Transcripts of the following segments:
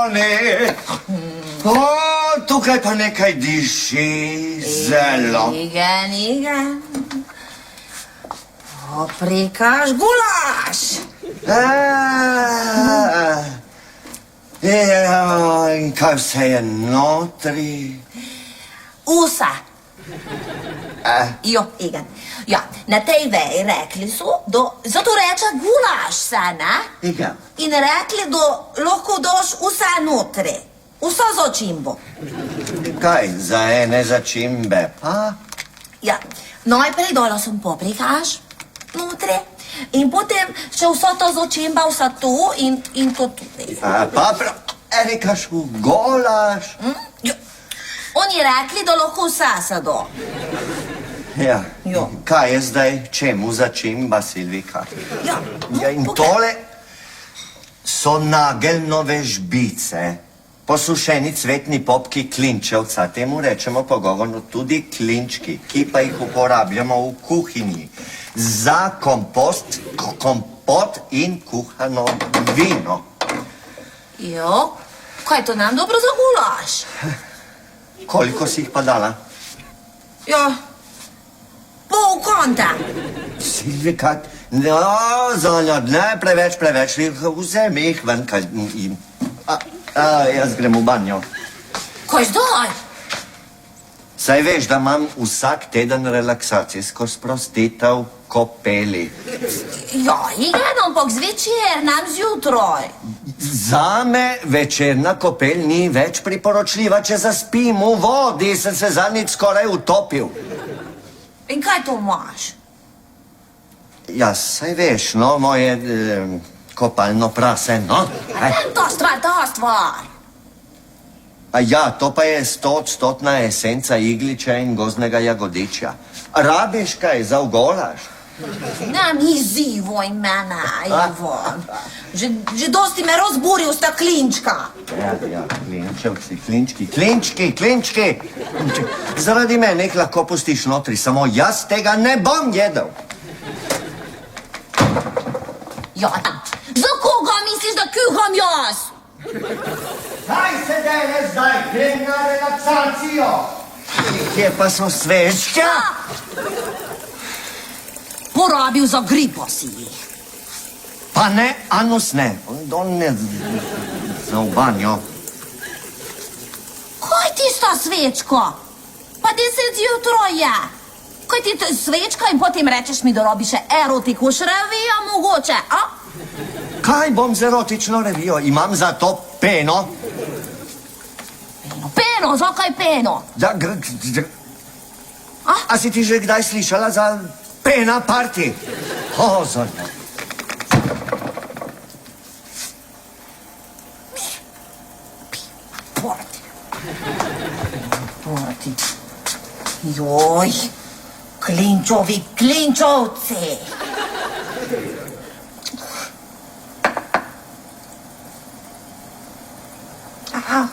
Toni! O, tukaj pa nekaj diši, zelo. Igen. Prikaš gulaš. In kaj vse je notri? Usa. Jo, igen. Ja, na tej veji rekli so, da zato reče gulaš se, ne? Igen. In rekli, da lahko daš vse notri. Vse začimbo. Kaj, za ene začimbe, pa? Ja, najprej dala sem paprikaš notri in potem še vsa ta začimba, vsa to in to tudi. Rekaš v golaš? Ja. Oni rekli, da lahko vse se da. Ja. Jo. Kaj je zdaj, čemu začimba, Silvika? Ja. Ja, in tole so nageljnove žbice, posušeni cvetni popki klinčevca, temu rečemo pogovorno tudi klinčki, ki pa jih uporabljamo v kuhinji za kompot in kuhano vino. Jo, kaj to nam dobro za gulaš? Koliko si jih pa dala? Ja, pol konta. Silvika, no, Zonja, ne preveč, vzemi jih ven, kaj jim. Jaz grem v banjo. Kaj zdaj? Saj veš, da imam vsak teden relaksacijsko sprostitev kopeli. Ja, igen, ampak zvečer, nam zjutraj. Zame večerna kopel ni več priporočljiva, če zaspim v vodi, sem se zadnjič skoraj utopil. In kaj to imaš? Ja, saj veš, no, moje kopalno prase, no? Ta stvar. Ja, to pa je 100% esenca igliča in gozdnega jagodičja. Rabiš kaj za ugolaš? Nam izzivoj mene, Ivon. Že dosti me razburil sta klinčka. Ja, klinčki. Zaradi mene jih lahko pustiš notri, samo jaz tega ne bom jedel. Ja, za koga misliš, da kuham jaz? Kaj se dene zdaj? Grem na relaksacijo. Kje pa so svečke? Porabil za gripo si jih. Pa ne, Anus ne. On ne za v banjo. Kaj ti sta svečko? Pa 10 zjutraj je. Kaj ti svečka in potem rečeš mi, da robi še erotiku, šrevija mogoče, a? Kaj bom z erotično revijo? Imam za to peno. Peno, zakaj peno? A si ti že kdaj slišala za pena party? Zonja. Party. Joj, klinčovci. Aha.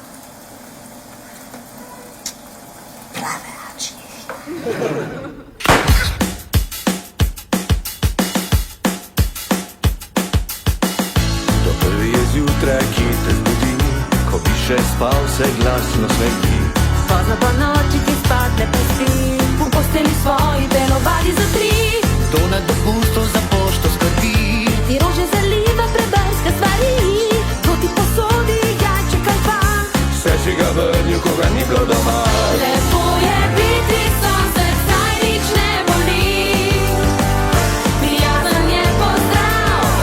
Preveč. To prvi je zjutraj, ki te zbudi, ko bi še spal, se glasno sveti. Pozno po noči ti spadne pusti, v posteli svoji telovali za 3. To na dopustu za pošto skrbi, Ti rože zaliva preberska stvari, to ti posodi jajček ali 2. vse si ga vrnil, ko ga ni bilo doma. Lepo je biti sonce, saj nič ne boli. Prijazen je pozdrav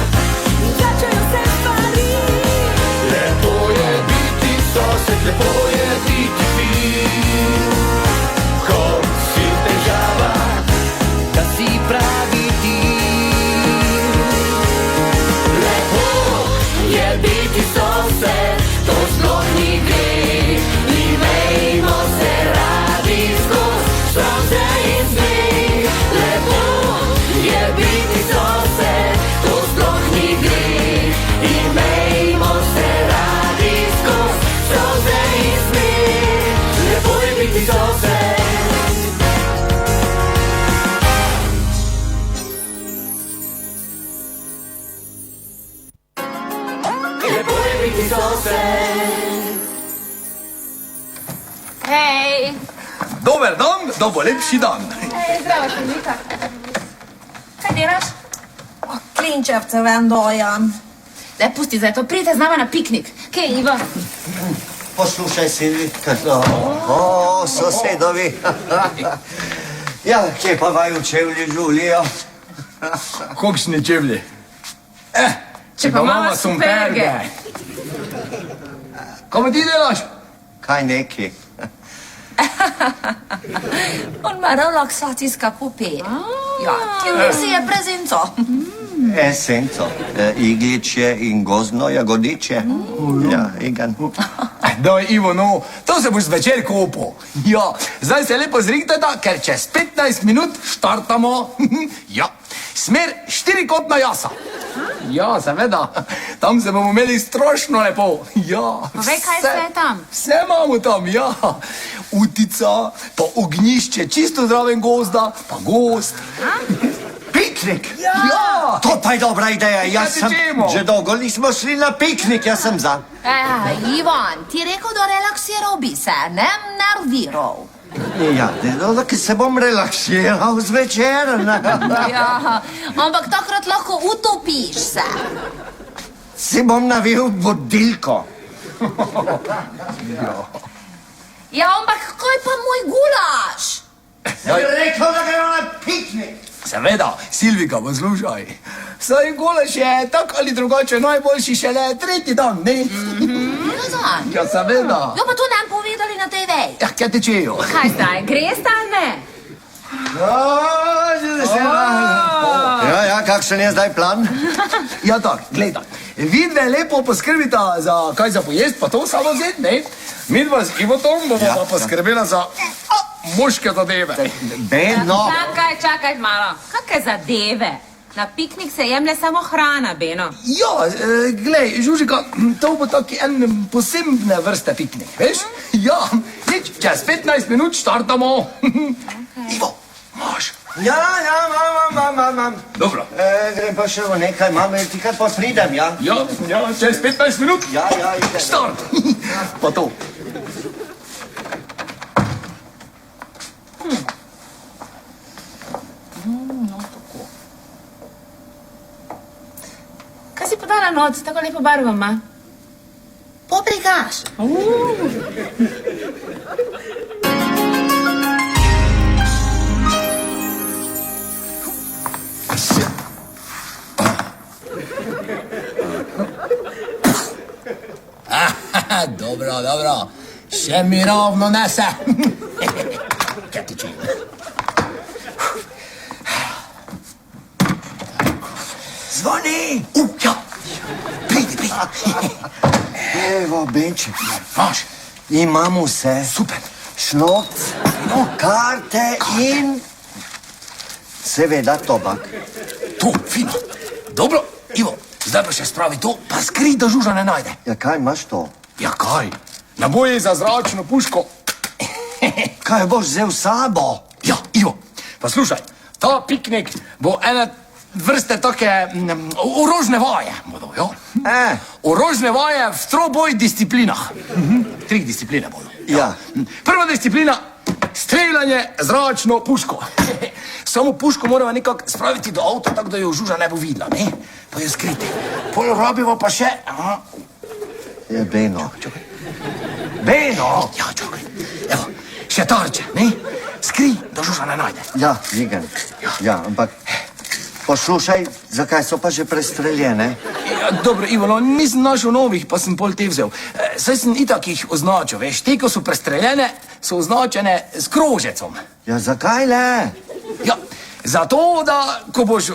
in začejo se stvari. Lepo je biti sosed, lepo je biti fin. Ko si v težavah, da si pravi ti. Lepo je biti sosed, to sploh ni greh. Imejmo se radi skoz, solze in smeh. Lepo je biti sosed, to sploh ni greh. Imejmo se radi skoz, solze in Hej. Dober dan, da bo lepši dan. Zdravo, Šumika. Kaj delaš? Klinčevce vendojam. Daj, pusti zdaj to, pridite z nama na piknik. Kaj, Ivo? Poslušaj, Silvi. Sosedovi. Ja, kje pa vaju čevlji žulijo? Kakšne čevlje? Če pa mama superge. Kaj pa ti delaš? Kaj neki? On ima relaksacijska kupi. Ja, ti si je prezenco. Esenco. Igličje in gozdno jagodičje. Ja, igen. Daj, Ivo, no, to se boš zvečer kopal. Ja, zdaj se lepo zrihtajta, ker čez 15 minut štartamo. Ja, smer 4-kotna jasa. Ja, seveda, tam se bomo imeli strašno lepo. Ja, Povej, kaj vse je tam? Vse imamo tam, ja. Utica, pa ognjišče, čisto zraven gozda, pa gozd. Piknik? Ja. To pa je dobra ideja. Jaz sem... tečemo. Že dolgo nismo šli na piknik, jaz sem za. Ivan, ti rekel, da relaksiral bi se, ne nerviral. Ja, da se bom relaksiral zvečer. Ja, ampak takrat lahko utopiš se. Si bom navil vodilko. Ja, ampak kaj pa moj gulaš? Rekel, da gremo na piknik. Seveda, Silvika, poslušaj. Saj golaž je tak ali drugače najboljši šele 3. dan, ne? Ja, seveda. Ja, pa to nam povedali na tej veji. Ja, kaj tečejo? Kaj zdaj, greš ali ne? Ja, kakšen je zdaj plan? Ja, tak, gledaj. Vidve lepo poskrbita za kaj za pojest, pa to samo vzeti, ne? Midva z Ivotom bomo pa poskrbela za moške zadeve. Beno. Čakaj malo. Kakaj zadeve? Na piknik se jemlje samo hrana, Beno. Ja, glej, Žužika, to bo taki en posebne vrste piknik, veš? Ja, nič, čez 15 minut štartamo. Ivo, imaš? Ja, imam. Dobro. Grem pa še v nekaj, mame, ti kar pa pridem, ja? Ja, čez 15 minut. Ja, idem. Start. Pa to. Kaj si podala noc, tako lepo barvo ima? Pobrigaš. Dobro. Še mi ravno nese. Kaj ti čujem? Zvoni! Ja, pridi. Evo, Benček, Maš, imam vse. super. Šnoc, karte in... Seveda tobak. To, fino. Dobro, Ivo, zdaj pa še spravi to, pa skri, da Žuža ne najde. Ja, kaj imaš to? Ja, kaj? Naboji za zračno puško. Kaj boš vzel s sabo? Ja, Ivo, pa slušaj, ta piknik bo ena vrste take orožne vaje, bodo, jo? Orožne vaje v troboj disciplinah. 3 discipline bodo. Ja. Prva disciplina, streljanje zračno puško. Samo puško moramo nekako spraviti do avta, tako da jo Žuža ne bo videla, ne? Pa jo skriti. Pol rabimo pa še... Je Beno. Čakaj. Beno! Ja, čakaj. Evo, še tarče, ne? Skri, da Žuža ne najde. Ja, vidim. Ja, ampak... Poslušaj, zakaj so pa že prestreljene? Ja, dobro, Ivo, no, nisem našel novih, pa sem pol te vzel. Saj sem itak jih označil, veš, te, ko so prestreljene, so označene s krožecom. Ja, zakaj le? Ja, zato, da, ko boš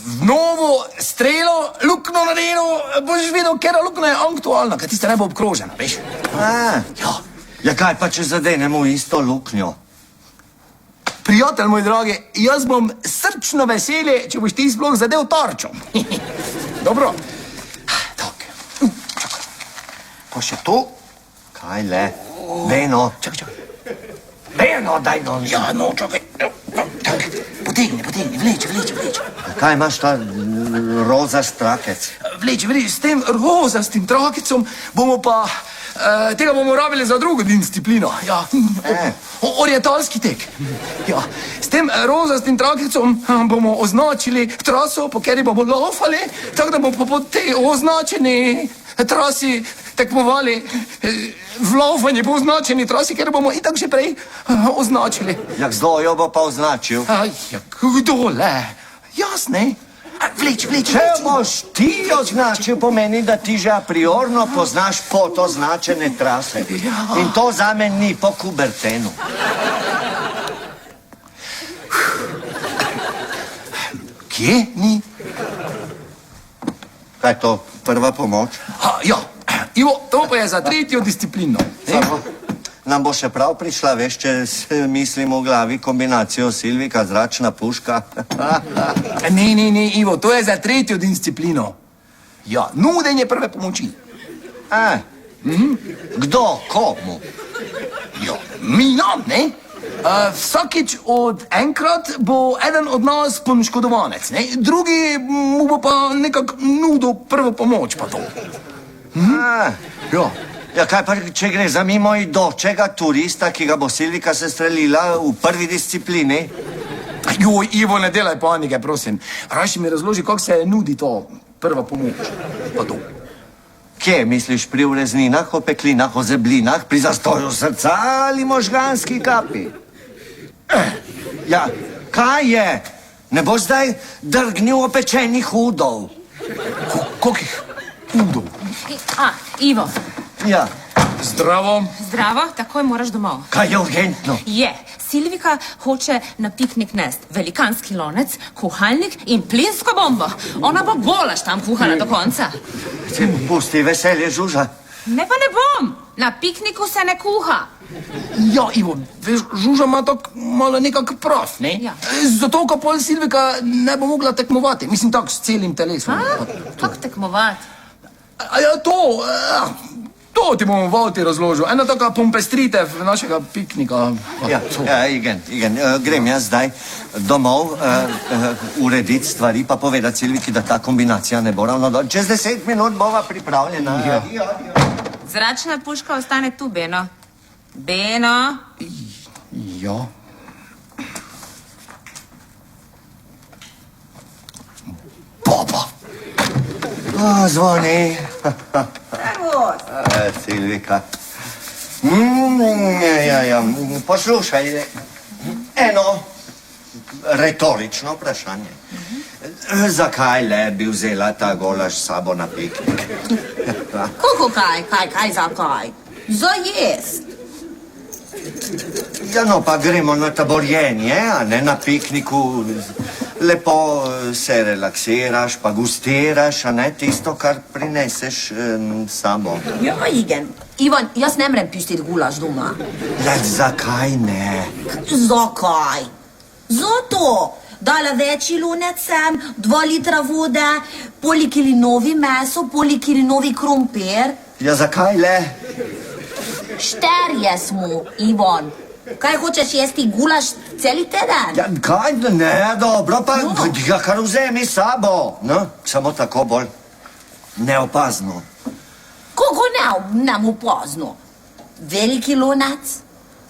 v novo strelo lukno naredil, boš videl, kera lukna je aktualna, ker tista ne bo obkrožena, veš? Ja. Ja, kaj pa, če zadenemo isto luknjo? Prijatelj, moj dragi, jaz bom srčno veseli, če boš ti sploh zadev tarčo. Dobro. Tak. Pa še to? Kaj le? Beno. Čakaj. Beno, daj no. Ja, no, čakaj. Tak. Potegni, vleči. Kaj imaš ta roza strakec? Vleči, s tem rozastim trakicom bomo pa tega bomo rabili za drugo disciplino. Ja. Orientalski tek. Ja. S tem rozastim trakicom bomo označili traso, po kateri bomo laufali, tako da bomo po tej označeni trasi tekmovali. V laufanju po označeni trasi, ker bomo itak že prej označili. Ja, kdo jo bo pa označil? Ja, kdo le? Jasne. Vleč. Če boš ti označil, pomeni, da ti že a priorno poznaš pot označene trase. In to zame ni po Kubertenu. Kje ni? Kaj je to, prva pomoč? Ja, Ivo, to pa je za tretjo disciplino. Samo, nam bo še prav prišla, veš, če mislim v glavi kombinacijo Silvika, zračna puška. Ne, Ivo, to je za tretjo disciplino. Ja, nudenje prve pomoči. Kdo, komu? Ja, mi nam, ne? Vsakič od enkrat bo eden od nas poškodovanec, ne? Drugi mu bo pa nekako nudil prvo pomoč, pa to. Ja. Ja, kaj pa, če gre za mimoidočega turista, ki ga bo Silvika sestrelila v prvi disciplini? Joj, Ivo, ne delaj panike, prosim. Raši mi razloži, kako se nudi to prva pomoč, pa to. Kje, misliš, pri urezninah, opeklinah, ozeblinah, pri zastoju srca ali možganski kapi? Ja, kaj je? Ne boš zdaj drgnil opečenih udov? Kakih udov? Ivo. Ja. Zdravo. Zdravo, takoj moraš domov. Kaj je urgentno? Je, Silvika hoče na piknik nest velikanski lonec, kuhalnik in plinsko bombo. Ona bo golaž tam kuhala do konca. Pusti veselje, Žuža. Ne pa ne bom, na pikniku se ne kuha. Ja, Ivo, veš, Žuža ima tako malo nekak prav, ne? Ja. Zato, ko pol Silvika ne bo mogla tekmovati, mislim tako s celim telesom. Kako tekmovati? Ja, to ti bomo Valti razložil. Ena taka pompestritev našega piknika. Ja, Igen, grem jaz zdaj domov urediti stvari, pa povedati Silviki, da ta kombinacija ne bo ravno dol. Čez 10 minut bova pripravljena. Ja. Zračna puška ostane tu, Beno. Beno? Ja. Baba. Zvoni. Silvika. Ja, poslušaj, eno retorično vprašanje. Zakaj le bi vzela ta golaž s sabo na piknik? Kako kaj, zakaj? Za jest. Ja, no, pa gremo na taborjenje, a ne na pikniku. Lepo se relaksiraš, pa gustiraš, a ne tisto, kar prineseš sabo. Ja, igen. Ivan, jaz ne mrem pustiti gulaš doma. Ja, zakaj ne? Zakaj? Zato. Dala večji lunec sem, 2 litra vode, polikilinovi meso, polikilinovi krompir. Ja, zakaj le? 4 smo, Ivan. Kaj hočeš jesti gulaš celi teden? Ja, kaj? Ne, dobro, pa ga kar vzemi s sabo. No, samo tako bolj neopazno. Kako ne mu pozno? Veliki lunec,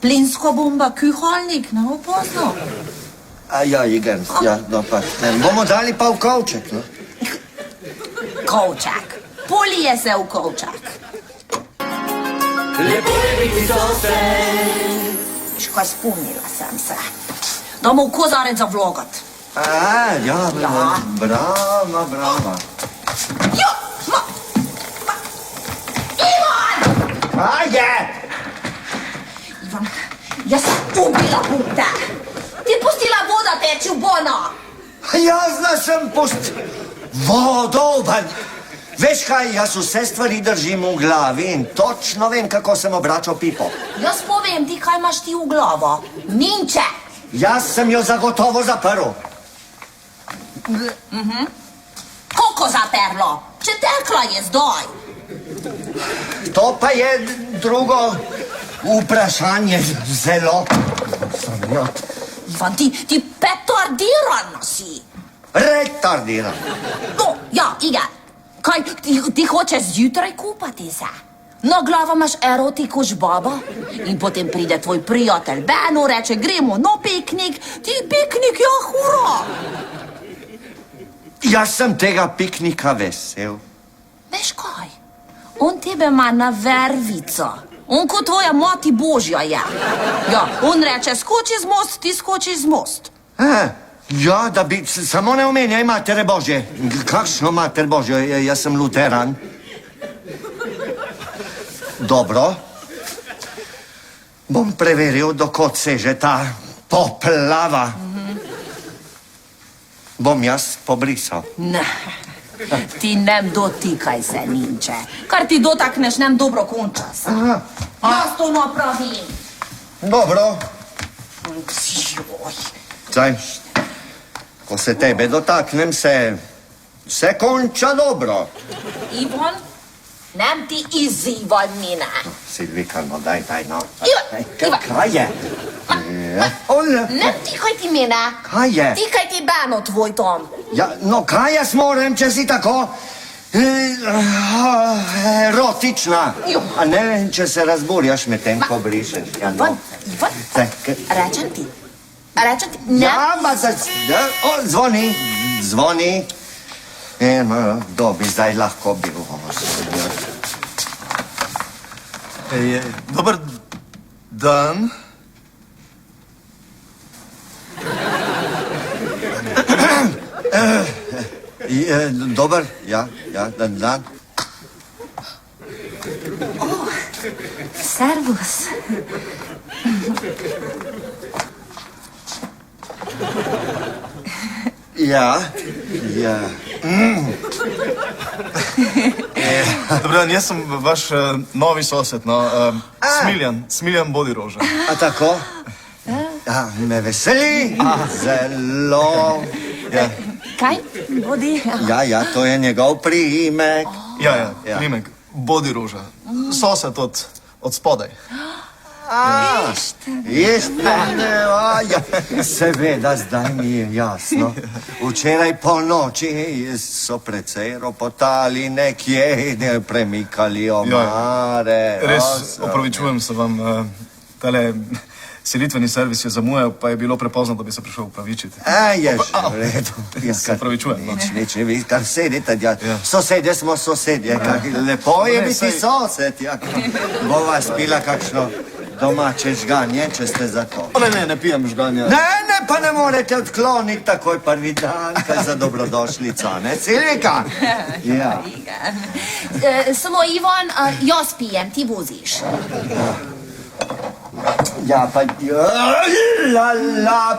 plinsko bomba, kuhalnik, ne mu pozno. Ja, Igen, ja, no pa. Bomo dali pa v kovček, no? Kovček. Polije se v kovček. Lepo je biti zase. Škaj spomnila sem se. Damo v kozarec za vlogat. Ja, brava. Jo, Ivan! Ajde! Ivan, jaz sem ubila punkte. Ti pustila voda teči v bono. Jazna sem vodo, veš kaj, jaz vse stvari držim v glavi in točno vem, kako sem obračal pipo. Jaz povem ti, kaj imaš ti v glavo. Minče. Jaz sem jo zagotovo zaprl. Koliko zaperlo? Če tekla je zdaj. To pa je drugo vprašanje, zelo. Ivan, ti petardiran si. Retardiran. No, ja, Igen. Kaj, ti hočeš zjutraj kupati se? Na glavo imaš erotiko žbaba in potem pride tvoj prijatelj Beno, reče, gremo na piknik, ti piknik, ja, hura. Jaz sem tega piknika vesel. Veš kaj? On tebe ima na vervico. On kot tvoja mati božja je. Ja, on reče, skoči z most, ti skočiš z most. Ja, da bi, samo ne omenjaj matere Božje. Kakšno mater Božjo, jaz sem luteran. Dobro. Bom preveril, dokot seže ta poplava. Bom jaz pobrisal. Ne, ti nem dotikaj se, Ninče. Kar ti dotakneš, nem dobro končas. Jaz to napravim. Dobro. Joj. Zdaj, ko se tebe dotaknem, se konča dobro. Ivon, nem ti izzivaj mine. Silvika, no daj, no. Ivan. Kaj je? Nem tikaj ti mine. Kaj je? Tikaj ti Beno tvoj tom. Ja, no kaj jaz moram, če si tako erotična? Jo. A ne, če se razburjaš med tem, ko brišeš. Ja, no. Ivan, Zdaj, rečem ti. Rečem ti, ne. Ja, ma za... Zvoni. Kdo bi zdaj lahko bil? Dober dan. Dober, ja, dan. Servus. Ja. Dober dan, jaz sem vaš novi sosed, no. Smiljan Bodiroža. A tako? Ja, me veseli. Zelo. Ja, Kaj? Bodi. Ja, to je njegov priimek. ja, Ja. primek. Bodiroža. Sosed od spodaj. Seveda, zdaj mi je jasno. Včeraj po noči so precej ropotali nekje, premikali omare. Res, opravičujem se vam, tale selitveni servis je zamujal, pa je bilo prepozno, da bi se prišel upravičiti. Je že v redu. Se opravičujem, no. Nič, vi kar sedite, ja. Sosedje smo sosedje, lepo je biti sosed, ja. Bova spila kakšno domače žganje, če ste za to. Ne pijem žganja. Ne, pa ne morete odkloniti takoj prvi dan, kaj za dobrodošlico, ne, Silvika? Ja. Samo Ivon, jaz pijem, ti voziš. Ja,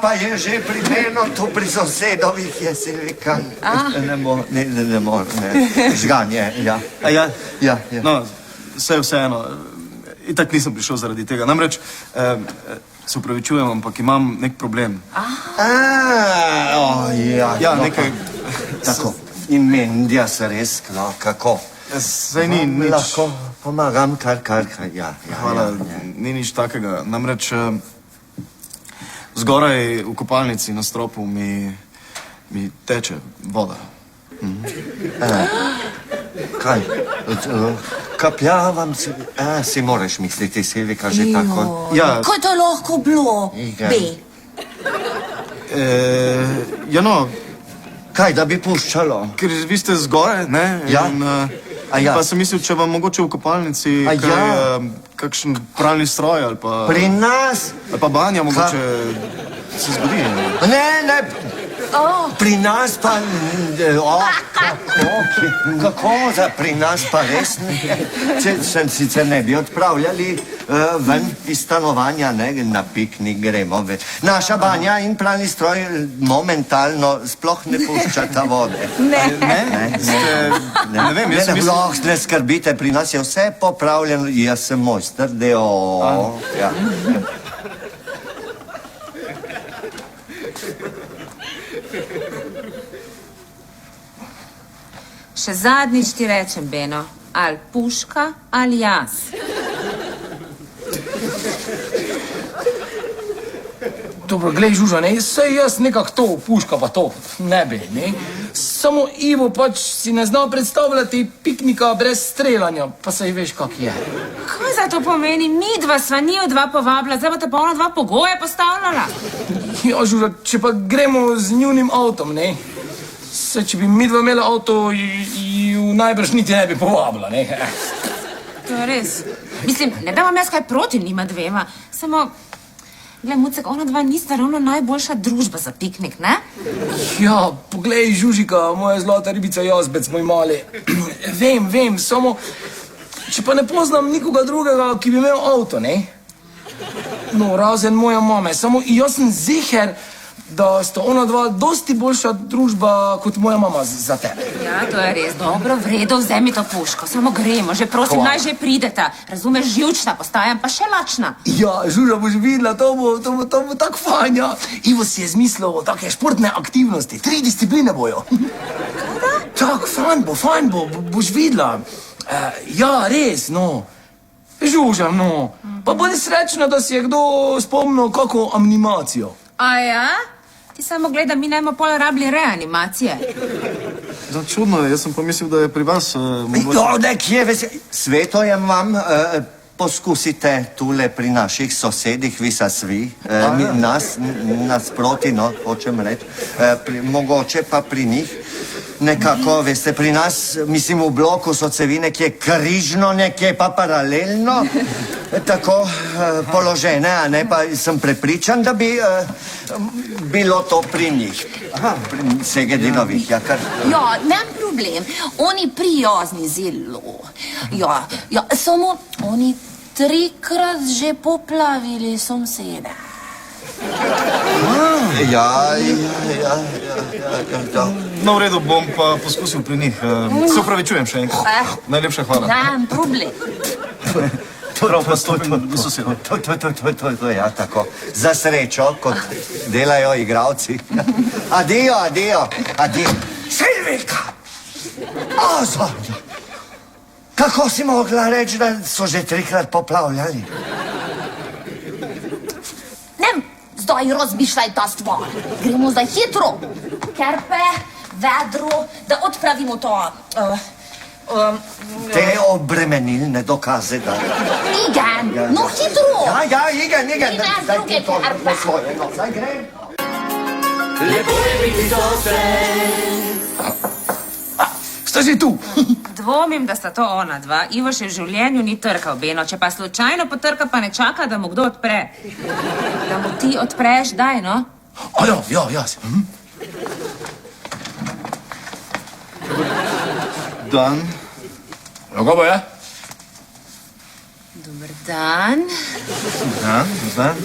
pa je že pri menu, tu pri sosedovih je Silvika. Ne more, žganje, ja. Ja. No, vseeno, itak nisem prišel zaradi tega. Namreč, se upravičujem, ampak imam nek problem. Ja, nekaj... Tako, in mendja se res, no, kako? Saj ni nič... Lahko pomagam, kar, ja. Hvala, ni nič takega. Namreč, zgoraj v kopalnici na stropu mi teče voda. Kaj? Kapljavam si... si moraš misliti, Silvika, že tako. Ja. Kaj to lahko bilo? Iga. Ja, no, Kaj, da bi puščalo? ker vi ste zgoraj, ne? Ja. Ja. Pa sem mislil, če vam mogoče v kopalnici kakšen pralni stroj ali pa... Pri nas? Ali pa banja mogoče se zgodi. Ne, pri nas pa... Kako za pri nas pa res ne? Če sem sicer ne bi odpravljali ven iz stanovanja, ne, na piknik gremo več. Naša banja in pralni stroj momentalno sploh ne puščata vode. Ne vem, jaz sem mislil... Ne skrbite, pri nas je vse popravljeno, jaz sem mojster, ja. Še zadnjič ti rečem, Beno, ali puška ali jaz. Dobro, glej, Žuža, ne, saj jaz nekako to puška pa to ne bi, ne. samo Ivo pač si ne zna predstavljati piknika brez streljanja, pa saj veš, kak je. Kaj za to pomeni? Mi dva sva njiju dva povabila, zdaj boste pa ona dva pogoje postavljala. Ja, Žuža, če pa gremo z njunim avtom, ne? Se, če bi mi dva imela avto, ju najbrž niti ne bi povabila, ne? To je res. Mislim, ne da imam jaz kaj proti njima dvema, samo... Glej, Mucek, ona dva nista ravno najboljša družba za piknik, ne? Ja, poglej, Žužika, moja zlata ribica jazbec, moj mali. Vem, samo... Če pa ne poznam nikoga drugega, ki bi imel avto, ne? No, razen moja mame, samo jaz sem ziher, da sta ona dva dosti boljša družba kot moja mama za tebe. Ja, to je res. Dobro, v redu, vzemi to puško. Samo gremo, že prosim, Hvala. naj že prideta. Razumeš, živčna postajam, pa še lačna. Ja, Žuža, boš videla, to bo tak fajn, ja. Ivo si je zmislil take športne aktivnosti, 3 discipline bojo. Tak, fajn bo, boš videla. Ja, res, no. Žuža, no. Pa bodi srečna, da si je kdo spomnil kako animacijo. A ja? Ti samo gledaj, mi najmo pol rabili reanimacije. Da, čudno je, jaz sem pa mislil, da je pri vas mogoče... Ja, nekje vesel. Svetujem vam, poskusite tule pri naših sosedih vis-a-vis, nas proti, no, hočem reči, mogoče pa pri njih. Nekako, veste, pri nas, mislim, v bloku so cevi nekje križno, nekje pa paralelno, tako položene, a ne, pa sem prepričan, da bi bilo to pri njih. Aha, pri Segedinovih, ja, kar... Ja, nem problem. Oni prijazni zelo. Ja, samo oni 3-krat že poplavili somsede. Ja. No, v redu, bom pa poskusil pri njih. Se upravičujem še enkrat. Najlepša hvala. Nem problem. Prav pa stopim do sosedov. To, ja, tako. Za srečo, kot delajo igravci. Adijo. Silvika! O, Zonja! Kako si mogla reči, da so že 3-krat poplavljali? Nem, zdaj razmišljaj ta stvar. Gremo zdaj hitro. Kerpe, vedro, da odpravimo to... Te obremenilne dokaze, da... Igen, no hitro. Ja, Igen. Ines, Daj druge ti to kerpe. po svoje, no, zdaj grem. Sta že tu? Dvomim, da sta to ona dva. Ivo še v življenju ni trkal beno. Če pa slučajno potrka, pa ne čaka, da mu kdo odpre. Da mu ti odpreš, daj, no. A ja, jaz. Dan. Ja, kaj pa je? Dober dan. Dan.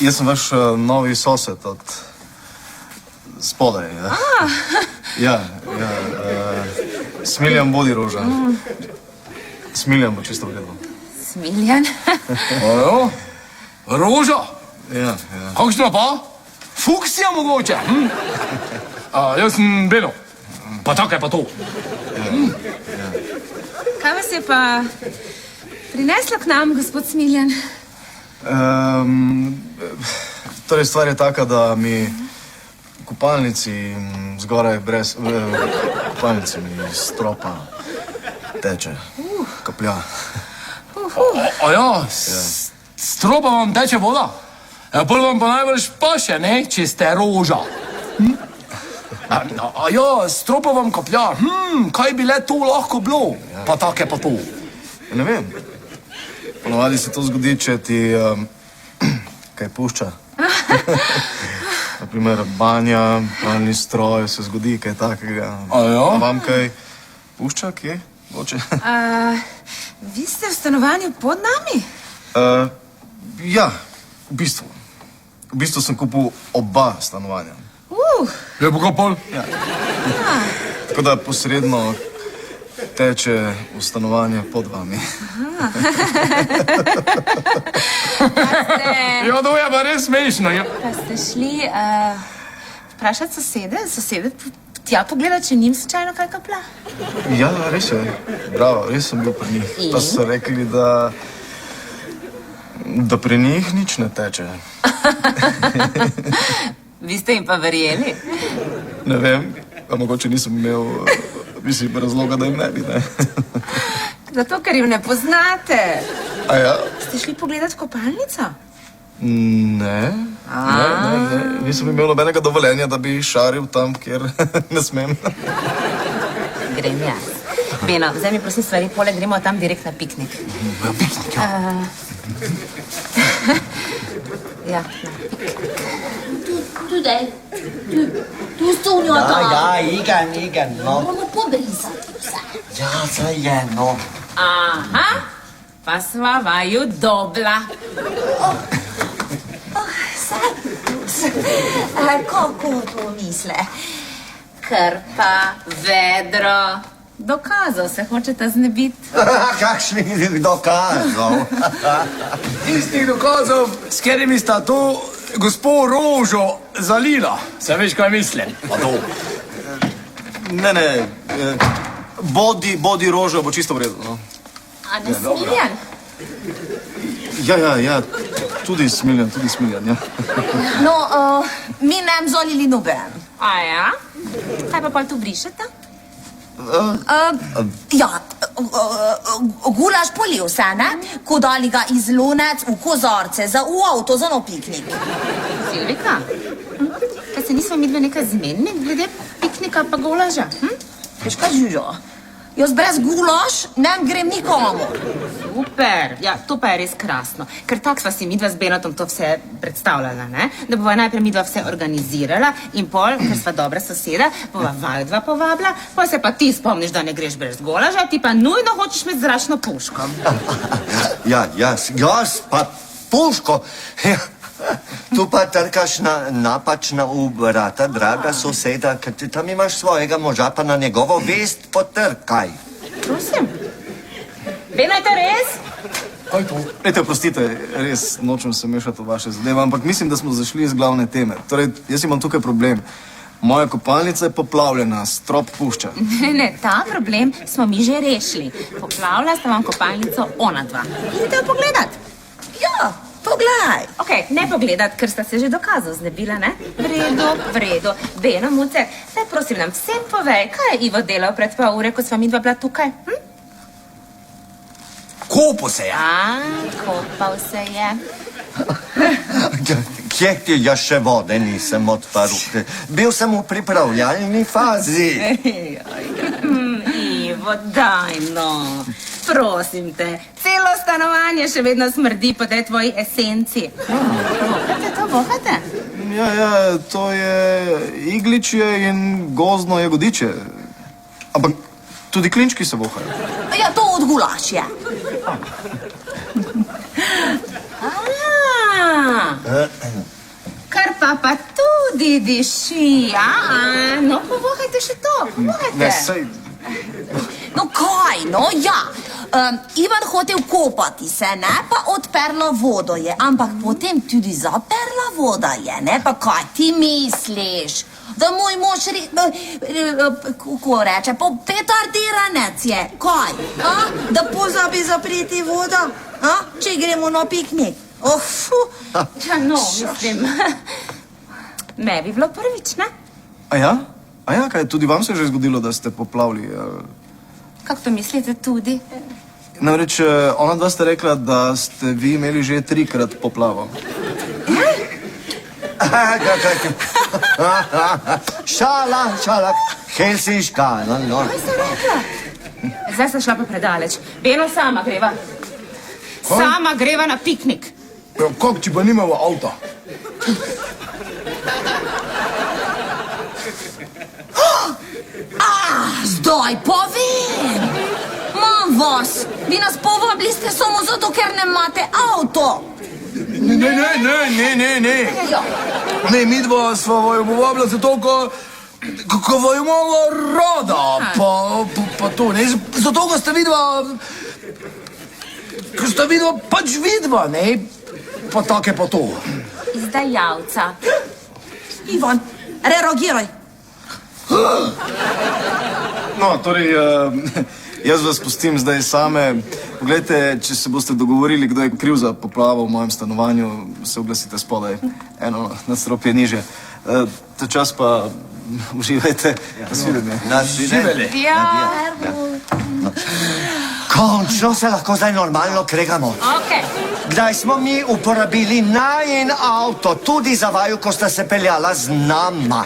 Jaz sem vaš novi sosed od spodaj. Ja. Smiljan Bodiroža. Smiljan bo čisto vredno. Smiljan. Ajo? Roža? Ja. Kakšna pa? Fuksija mogoče? Jaz sem Beno. Pa tako je pa to. Kaj vas je pa prineslo k nam, gospod Smiljan? Torej, stvar je taka, da mi v kupalnici zgoraj brez... kupalnici mi iz stropa teče, kaplja. A ja, s tropa vam teče voda? Pol vam pa najbrž paše, ne, če ste roža. A ja, s tropa vam kaplja. Kaj bi le to lahko bilo? Pa tako je pa to. Ne vem. Ponovadi se to zgodi, če ti kaj pušča. Naprimer, banja, pralni stroj, se zgodi kaj takega. A ja? A vam kaj pušča, kje? Moče? Vi ste v stanovanju pod nami? Ja, v bistvu. V bistvu sem kupil oba stanovanja. Je pa kaj pol? Tako da posredno teče v stanovanje pod vami. Ja, to je pa res smešno. Ja. Pa ste šli vprašati sosede tja pogledati, če njim slučajno kaj kaplja? Ja, res je. Bravo, res sem bil pri njih. Pa so rekli, da pri njih nič ne teče. Vi ste jim pa verjeli? Ne vem, A mogoče nisem imel, mislim, razloga, da jim ne bi, ne? Zato, ker jim ne poznate. A ja? Ste šli pogledat kopalnico? Ne. Ne. Nisem imel nobenega dovoljenja, da bi šaril tam, kjer ne smem. Grem jaz. Beno, zdaj mi prosim stvari, poleg gremo tam direkt na piknik. Na piknik, ja. Ja, Tudaj, tu so v njo Igen, no. Moramo pobrisati vse. Ja, saj je, no. Aha, pa sva vaju dobla. Kako to misle? Krpa, vedro. Dokazov se hočete znebiti. Kakšnih dokazov? Istih dokazov, s katerimi sta to gospo Rožo zalila. Se veš, kaj mislim? Pa to. Ne. Bodi Rožo, bo čisto v redu, no. A ne Smiljan? Ja, tudi Smiljan, ja. No, mi ne zolili noben. A ja? Kaj pa pol tu brišete? Ja, gulaš polil se, ne? Ko dali ga iz lonec v kozarce za v avto za no piknik. Silvika, kaj se nismo midve nekaj zmenili glede piknika pa golaža? Veš kaj, Žužo? Jaz brez gulaš ne grem nikomor. Super, ja, to pa je res krasno. Ker tak sva si midva z Benotom to vse predstavljala, ne? Da bova najprej midva vse organizirala in pol, ker sva dobra soseda, bova vaju dva povabila, pol se pa ti spomniš, da ne greš brez golaža, ti pa nujno hočeš imeti zračno puško. Ja, jaz pa puško. Tu pa trkaš napačna vrata, draga soseda, ker ti tam imaš svojega moža, pa na njegovo vest potrkaj. Prosim. Beno, je to res? Kaj to? Ejte, oprostite, res nočem se mešati v vaše zadeve, ampak mislim, da smo zašli iz glavne teme. Torej, jaz imam tukaj problem. Moja kopalnica je poplavljena, strop pušča. Ne, ta problem smo mi že rešili. Poplavila sta vam kopalnico ona dva. Idite jo pogledat. Ja, poglej. Ok, ne pogledat, ker sta se že dokazal znebila, ne? V redu. Beno, Muce, daj prosim nam vsem povej, kaj je Ivo delal pred pol ure, ko sva midva bila tukaj? Kopo se je. Kopal se je. Kje ti jaz še vode nisem odprl? Bil sem v pripravljalni fazi. Ivo, daj no. Prosim te, celo stanovanje še vedno smrdi po tej tvoji esenci. Vohate? Ja, to je igličje in gozdno jagodiče. Ampak tudi klinčki se vohajo. Ja, to od gulaš je. Kar pa tudi diši, no, povohajte še to, povohajte. Ne, sej... No kaj, no ja. Ivan hotel kopati se, ne, pa odperla vodo je, ampak potem tudi zaperla voda je, ne, pa kaj ti misliš? Da moj mož, kako reče, petardiranec je, kaj? Da pozabi zapreti vodo, če gremo na piknik? Ja, no, mislim, ne bi bilo prvič, ne? A ja, kaj, tudi vam se je že zgodilo, da ste poplavili? Kako to mislite tudi? Namreč, ona dva ste rekla, da ste vi imeli že 3-krat poplavo. Šala, helsinška, no. Kaj sem rekla? Zdaj sem šla pa predaleč. Beno, sama greva. Sama greva na piknik. Ja, kako če pa nimava avta? Zdaj pa vem. Mam vas, vi nas povabili ste samo zato, ker ne imate avto. Ne. Ne, midva sva vaju povabila zato, ko vaju imamo rada, pa to, ne, zato, ko sta vidva pač vidva, ne, pa take pa to. Izdajalca. Ivan, reagiraj. No, torej, jaz vas pustim zdaj same. Poglejte, če se boste dogovorili, kdo je kriv za poplavo v mojem stanovanju, se oglasite spodaj. Eno nadstropje niže. Ta čas pa uživajte. Nasvidenje. Nasvidenje. Ja. Končno se lahko zdaj normalno kregamo. Ok. Kdaj smo mi uporabili najin avto, tudi za vaju, ko sta se peljala z nama?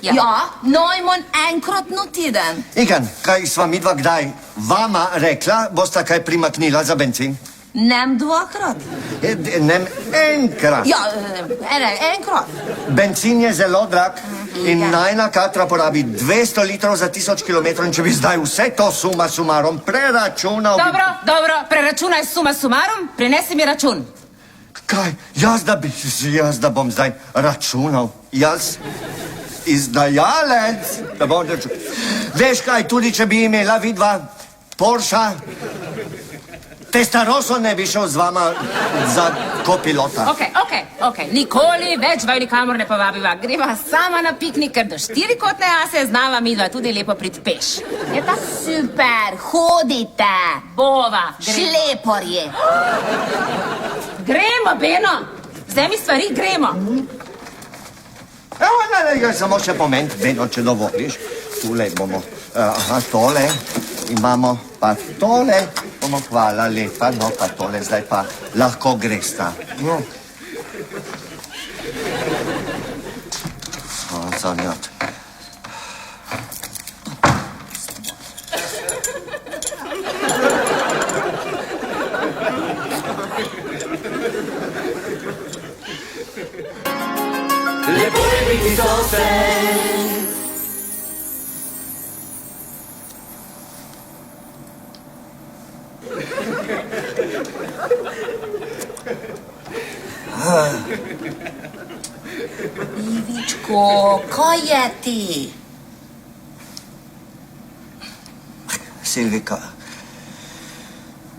Ja, najmanj enkrat na teden. Igen, kaj sva midva kdaj vama rekla, bosta kaj primaknila za benzin? Nem dvakrat. Nem enkrat. Ja, enkrat. Benzin je zelo drag in najna Katra porabi 200 litrov za 1000 kilometrov in če bi zdaj vse to suma sumarom preračunal... Dobro, preračunaj suma sumarom, prinesi mi račun. Kaj? Jaz da bom zdaj računal. Jaz? Izdajalec? Da bom računal. Veš kaj, tudi če bi imela vidva Porsche, Testarosso ne bi šel z vama za kopilota. Ok, nikoli več vaju nikamor ne povabiva. Greva sama na piknik, ker do 4-kotne jase znava midva tudi lepo priti peš. Je ta? Super, hodite. Bova, Šleporje. Gremo, Beno. Vzemi stvari, gremo. Evo, ne, samo še moment, Beno, če dovoliš. Tule bomo, tole imamo, pa tole bomo, hvala lepa, no, pa tole zdaj pa lahko gresta. No. Zanjat. Lepo je biti sosed. Ivičko, kaj je ti? Silvika,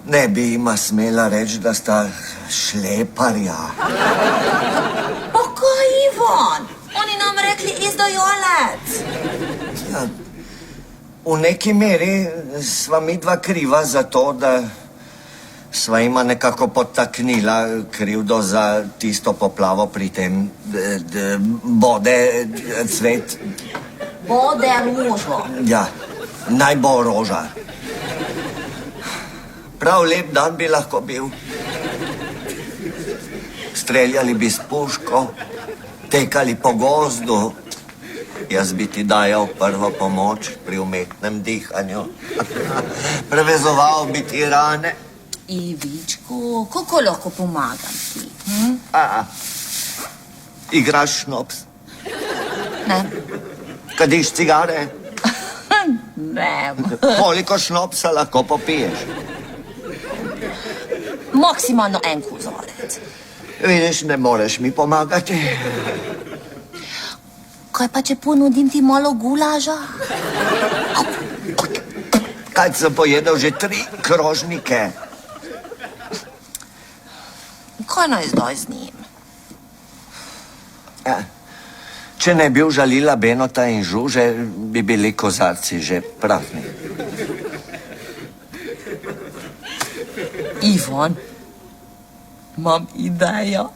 ne bi ima smela reči, da sta šleparja. Pa kaj, Ivan? Oni nam rekli izdajalec. Ja, v neki meri sva midva kriva za to, da sva ima nekako podtaknila krivdo za tisto poplavo pri tem bode cvet. Bode rožo. Ja, naj bo roža. Prav lep dan bi lahko bil. Streljali bi s puško, tekali po gozdu. Jaz bi ti dajal prvo pomoč pri umetnem dihanju. Prevezoval bi ti rane. Ivičko, kako lahko pomagam ti? Igraš šnops, Ne. kadiš cigare, Ne. koliko šnopsa lahko popiješ. Maksimalno en kozarec. Vidiš, ne moreš mi pomagati. Kaj pa, če ponudim ti malo gulaža? Kaj sem pojedel že 3 krožnike. Kaj naj zdaj z njim? Ja. Če ne bi užalila Benota in Žuže, bi bili kozarci že prazni. Ivan, imam idejo.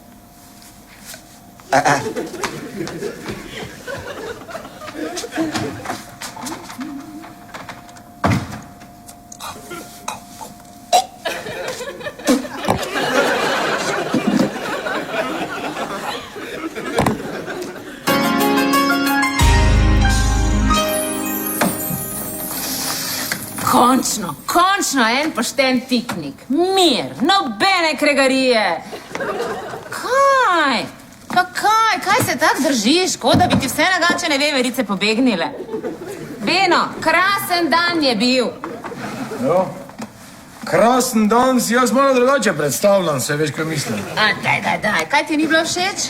Končno en pošten piknik. Mir, nobene kregarije. Kaj se tak držiš, kot da bi ti vse nagačene veverice pobegnile? Beno, krasen dan je bil. Ja. Krasen dan si jaz malo drugače predstavljam, se veš, kaj mislim. Daj, kaj ti ni bilo všeč?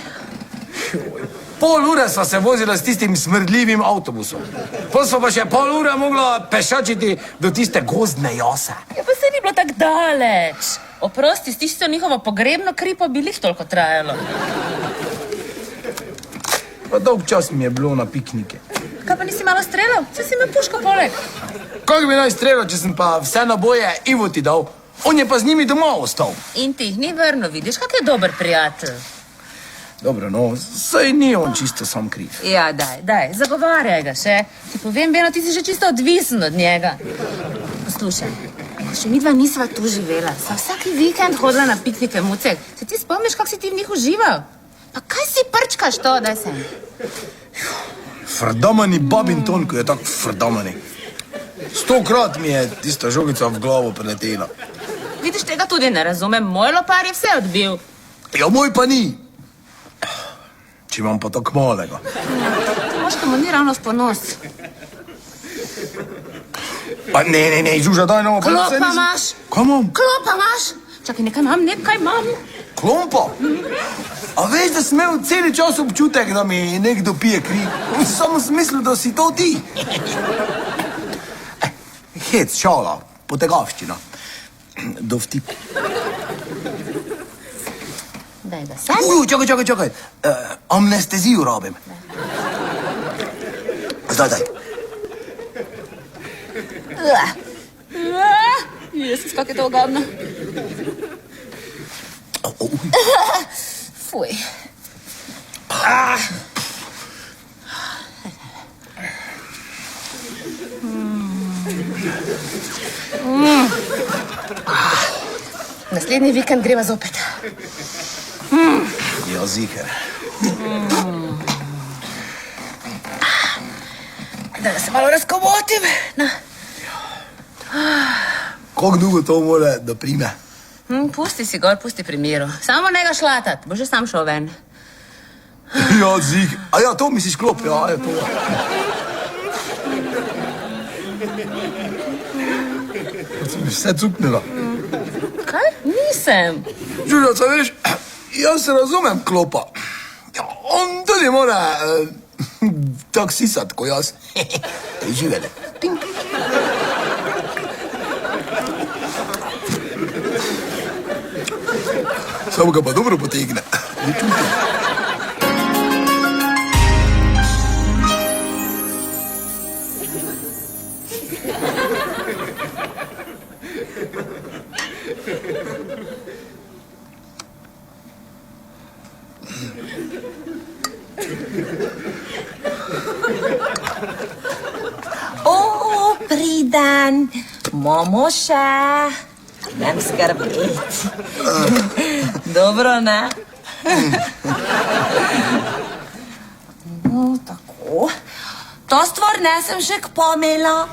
Pol ure sva se vozila s tistim smrdljivim avtobusom. Pol sva pa še pol ure mogla pešačiti do tiste gozdne jase. Ja, pa se ni bilo tako daleč. Oprosti, s tisto njihovo pogrebno kri pa bi lih toliko trajalo. Pa dolg čas mi je bilo na piknike. Kaj pa nisi malo streljal? Če si me puško poleg. Kako bi naj streljal, če sem pa vse naboje Ivo ti dal? On je pa z njimi doma ostal. In ti jih ni vrno, vidiš, kak je dober prijatelj. Dobro, no, saj ni on čisto sam kriv. Ja, daj, zagovarjaj ga še. Ti povem, Beno, ti si že čisto odvisen od njega. Poslušaj, ko še midva nisva tu živela, sva vsaki vikend hodila na piknike Mucek. Se ti spomniš, kako si ti v njih užival? Pa kaj si prčkaš to, daj se? Frdamani babin ton, ko je tak frdamani. 100-krat mi je tista žogica v glavo preletela. Vidiš, tega tudi ne razumem. Moj lopar je vse odbil. Ja, moj pa ni. Če imam pa tako malega. Moško mu ni ravno v ponos. Pa ne, Žuža, daj no. Klopa imaš? Kaj imam? Klopa imaš? Čakaj, nekaj imam. Klompa? A veš, da sem imel celi čas občutek, da mi nekdo pije kri? Samo sem mislil, da si to ti. Hec, šala, potegavščina. Dovtip. Daj ga sem. Čakaj. Amnestezijo rabim. Zdaj. Jezus, kak je to ugadno. Fuj. Naslednji vikend greva zopet. Ja, ziher. Da se malo razkomotim. Kako dolgo to mora, da prime? Pusti si gor, pusti pri miru. Samo ne ga šlatat, bo že sam šel ven. Ja, ziher. A ja, to misliš klop, ja, je to. Si mi vse cuknila. Kaj? Nisem. Žuža, co veš, jaz se razumem klopa. Ja, on tudi mora tak sisat, ko jaz. Živele. Tink. Samo ga pa dobro potegne. O, pridan, momo še. Nem skrbeti. Dobro, ne? No, tako. To stvar nesem še k pomela.